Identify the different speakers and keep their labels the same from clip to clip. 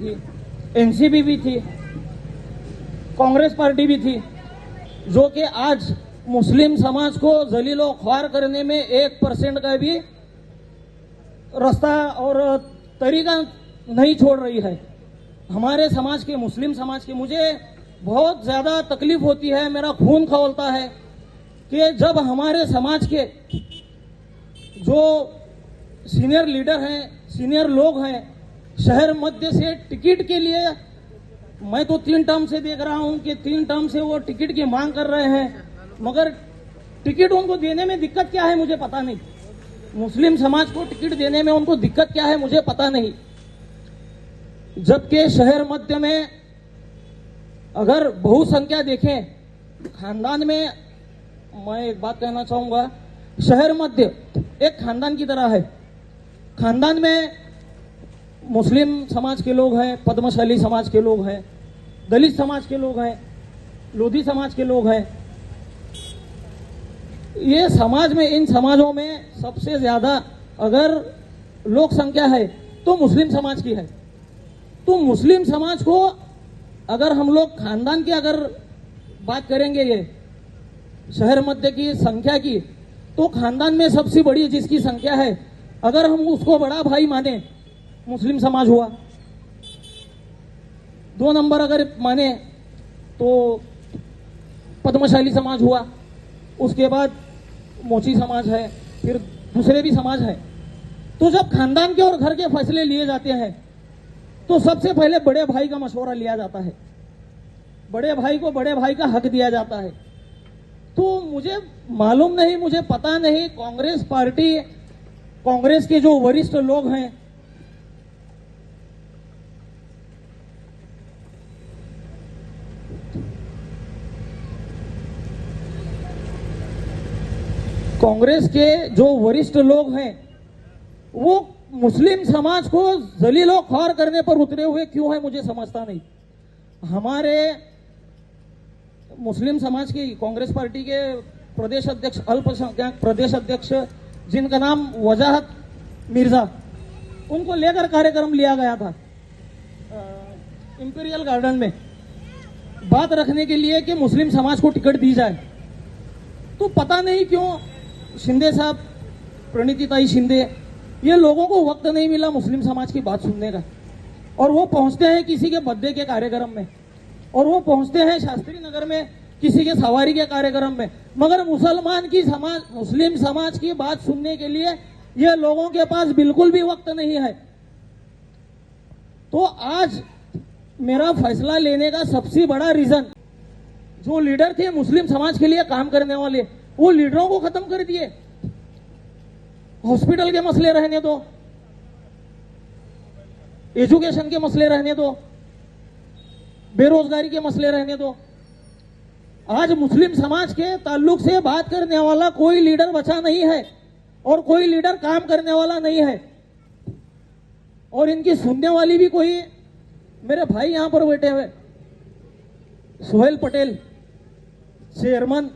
Speaker 1: थी, एनसीपी भी थी, कांग्रेस पार्टी भी थी, जो कि आज मुस्लिम समाज को जलीलो ख्वार करने में 1% का भी रास्ता और तरीका नहीं छोड़ रही है। हमारे समाज के, मुस्लिम समाज के, मुझे बहुत ज्यादा तकलीफ होती है, मेरा खून खौलता है कि जब हमारे समाज के जो सीनियर लीडर हैं, सीनियर लोग हैं, शहर मध्य से टिकट के लिए, मैं तो 3 टर्म से देख रहा हूं कि 3 टर्म से वो टिकट की मांग कर रहे हैं, मगर टिकट उनको देने में दिक्कत क्या है मुझे पता नहीं। मुस्लिम समाज को टिकट देने में उनको दिक्कत क्या है मुझे पता नहीं। जबकि शहर मध्य में अगर बहुसंख्या देखें, खानदान में, मैं एक बात कहना चाहूंगा, शहर मध्य एक खानदान की तरह है। खानदान में मुस्लिम समाज के लोग हैं, पद्मशाली समाज के लोग हैं, दलित समाज के लोग हैं, लोधी समाज के लोग हैं। ये समाज में, इन समाजों में सबसे ज्यादा अगर लोक संख्या है तो मुस्लिम समाज की है। तो मुस्लिम समाज को अगर हम लोग खानदान की अगर बात करेंगे, ये शहर मध्य की संख्या की, तो खानदान में सबसे बड़ी जिसकी संख्या है, अगर हम उसको बड़ा भाई माने, मुस्लिम समाज हुआ। 2 नंबर अगर माने तो पद्मशाली समाज हुआ, उसके बाद मोची समाज है, फिर दूसरे भी समाज है। तो जब खानदान के और घर के फैसले लिए जाते हैं तो सबसे पहले बड़े भाई का मशवरा लिया जाता है, बड़े भाई को बड़े भाई का हक दिया जाता है। तो मुझे मालूम नहीं, मुझे पता नहीं, कांग्रेस पार्टी, कांग्रेस के जो वरिष्ठ लोग हैं, कांग्रेस के जो वरिष्ठ लोग हैं, वो मुस्लिम समाज को जलीलो ख्वार करने पर उतरे हुए क्यों है मुझे समझता नहीं। हमारे मुस्लिम समाज की कांग्रेस पार्टी के प्रदेश अध्यक्ष, अल्पसंख्यक प्रदेश अध्यक्ष, जिनका नाम वजाहत मिर्जा, उनको लेकर कार्यक्रम लिया गया था इंपीरियल गार्डन में, बात रखने के लिए कि मुस्लिम समाज को टिकट दी जाए। तो पता नहीं क्यों शिंदे साहब, प्रणितिताई शिंदे, ये लोगों को वक्त नहीं मिला मुस्लिम समाज की बात सुनने का, और वो पहुंचते हैं किसी के बर्थडे के कार्यक्रम में, और वो पहुंचते हैं शास्त्री नगर में किसी के सवारी के कार्यक्रम में, मगर मुस्लिम समाज की बात सुनने के लिए ये लोगों के पास बिल्कुल भी वक्त नहीं है। तो आज मेरा फैसला लेने का सबसे बड़ा रीजन, जो लीडर थे मुस्लिम समाज के लिए काम करने वाले, वो लीडरों को खत्म कर दिए। हॉस्पिटल के मसले रहने दो, एजुकेशन के मसले रहने दो, बेरोजगारी के मसले रहने दो। आज मुस्लिम समाज के ताल्लुक से बात करने वाला कोई लीडर बचा नहीं है, और कोई लीडर काम करने वाला नहीं है, और इनकी सुनने वाली भी कोई, मेरे भाई यहां पर बैठे हुए Sohail Patel, chairman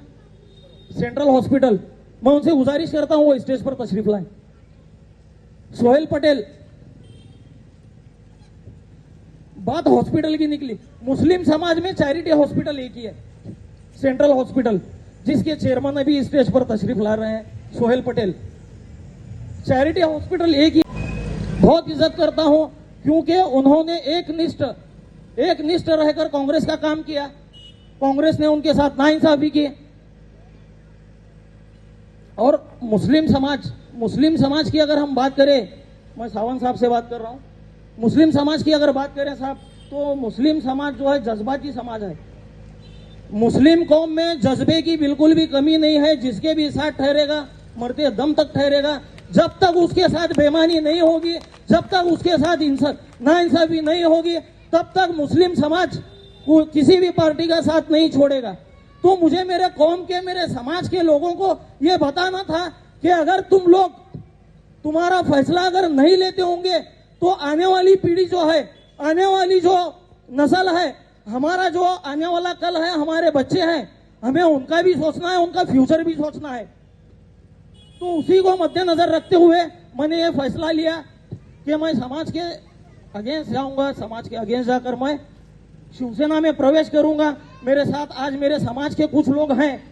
Speaker 1: central hospital, मैं उनसे गुजारिश करता हूं वो स्टेज पर तशरीफ लाएं। सोहेल पटेल, बात हॉस्पिटल की निकली, मुस्लिम समाज में चैरिटी हॉस्पिटल एक ही है, सेंट्रल हॉस्पिटल, जिसके चेयरमैन अभी स्टेज पर तशरीफ ला रहे हैं, सोहेल पटेल। चैरिटी हॉस्पिटल एक ही, बहुत इज्जत करता हूं क्योंकि उन्होंने एक निष्ठ रहकर कांग्रेस का काम किया, कांग्रेस ने उनके साथ नाइंसाफी की। और मुस्लिम समाज की अगर हम बात करें, मैं सावंत साहब से बात कर रहा हूं, मुस्लिम समाज की अगर बात करें साहब, तो मुस्लिम समाज जो है जज्बाती समाज है। मुस्लिम कौम में जज्बे की बिल्कुल भी कमी नहीं है, जिसके भी साथ ठहरेगा मरते दम तक ठहरेगा। जब तक उसके साथ बेईमानी नहीं होगी, जब तक उसके साथ नाइंसाफी नहीं होगी, तब तक मुस्लिम समाज किसी भी पार्टी का साथ नहीं छोड़ेगा। तो मुझे मेरे कौम के, मेरे समाज के लोगों को यह बताना था कि अगर तुम लोग, तुम्हारा फैसला अगर नहीं लेते होंगे तो आने वाली पीढ़ी जो है, आने वाली जो नस्ल है, हमारा जो आने वाला कल है, हमारे बच्चे हैं, हमें उनका भी सोचना है, उनका फ्यूचर भी सोचना है। तो उसी को मद्देनजर रखते हुए मैंने ये फैसला लिया कि मैं समाज के अगेंस्ट जाऊंगा, समाज के अगेंस्ट जाकर मैं शिवसेना में प्रवेश करूंगा। मेरे साथ आज मेरे समाज के कुछ लोग हैं,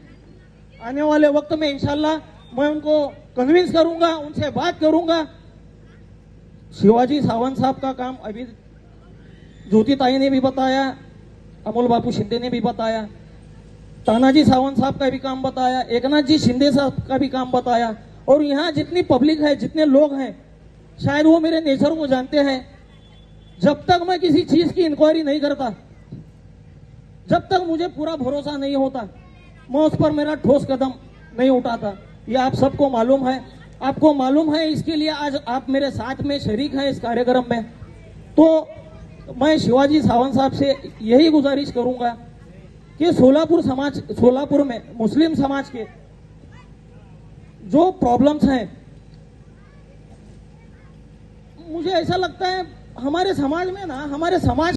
Speaker 1: आने वाले वक्त में इंशाल्लाह मैं उनको कन्विंस करूंगा, उनसे बात करूंगा। शिवाजी सावंत साहब का काम अभी ज्योतिताई ने भी बताया, अमोल बापू शिंदे ने भी बताया, तानाजी सावंत साहब का भी काम बताया, एकनाथ जी शिंदे साहब का भी काम बताया। और यहाँ जितनी पब्लिक है, जितने लोग हैं, शायद वो मेरे नेचर को जानते हैं। जब तक मैं किसी चीज की इंक्वायरी नहीं करता, जब तक मुझे पूरा भरोसा नहीं होता, मैं उस पर मेरा ठोस कदम नहीं उठाता। ये आप सबको मालूम है, आपको मालूम है। इसके लिए आज आप मेरे साथ में शरीक हैं इस कार्यक्रम में। तो मैं शिवाजी सावंत साहब से यही गुजारिश करूंगा कि सोलापुर में मुस्लिम समाज के जो प्रॉब्लम्स हैं, मुझे ऐसा लगता है हमारे समाज में ना, हमारे समाज